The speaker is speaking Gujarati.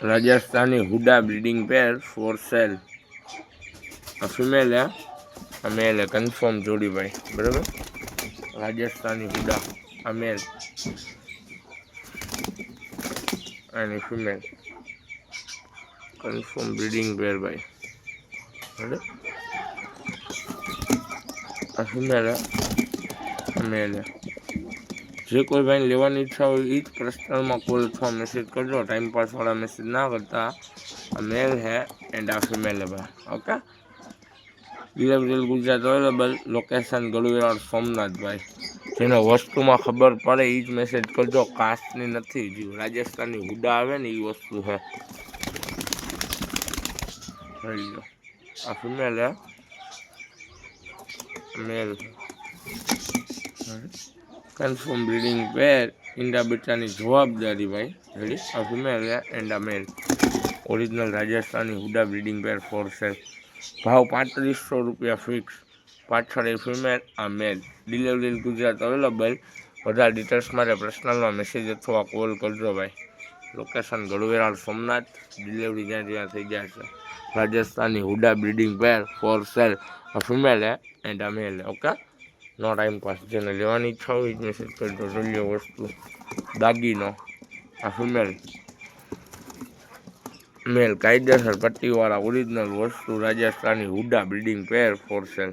રાજસ્થાની હુડા બ્રીડિંગ પેર ફોર સેલ. આ ફિમેલ હે, આ મેલ હે, કન્ફર્મ જોડી ભાઈ, બરાબર. રાજસ્થાની હુડા, આ મેલ અને ફિમેલ, કન્ફર્મ બ્રીડિંગ પેર ભાઈ, બરાબર. આ ફિમેલ હે, આ મેલ હે. જે કોઈ ભાઈને લેવાની ઈચ્છા હોય એ જ પર્સનલમાં કોલ અથવા મેસેજ કરજો. ટાઈમપાસવાળા મેસેજ ના કરતા. આ મેલ હે એન્ડ આ ફિમેલ હે ભાઈ, okay. Delivery Gujarat available, location ગળુવેરાળ સોમનાથ ભાઈ. જેને વસ્તુમાં ખબર પડે એ જ મેસેજ કરજો. કાસ્ટની નથી, જે રાજસ્થાની હુડા આવે ને એ વસ્તુ છે. જોઈ લો, આ ફિમેલ હે, મેલ છે, કન્ફર્મ બ્રીડિંગ પેર, ઈંડા બચ્ચાની જવાબદારી ભાઈ, રેડી. આ ફિમેલ હે એન્ડ આ મેલ, ઓરિજિનલ રાજસ્થાની હુડા બ્રીડિંગ પેર ફોર સેલ. ભાવ 3500 રૂપિયા ફિક્સ. પાછળ એ ફિમેલ, આ મેલ. Delivery Gujarat available. વધારે ડિટેલ્સ માટે પર્સનલમાં મેસેજ અથવા કોલ કરજો ભાઈ. લોકેશન ગળુવેરાળ સોમનાથ. ડિલિવરી જ્યાં જ્યાં થઈ જાય છે. રાજસ્થાની હુડા બ્રીડિંગ પેર ફોર સેલ. આ ફિમેલ હે એન્ડ આ મેલ હે, ઓકે. નો ટાઈમ પાસ. જેને લેવાની ઈચ્છા હોય જ મેસેજ કરજો. જોઈ વસ્તુ દાગીનો, આ ફિમેલ, મેલ કાયદેસર પટ્ટીવાળા ઓરિજિનલ વસ્તુ રાજસ્થાની હુડા બ્રીડિંગ પેર ફોર સેલ.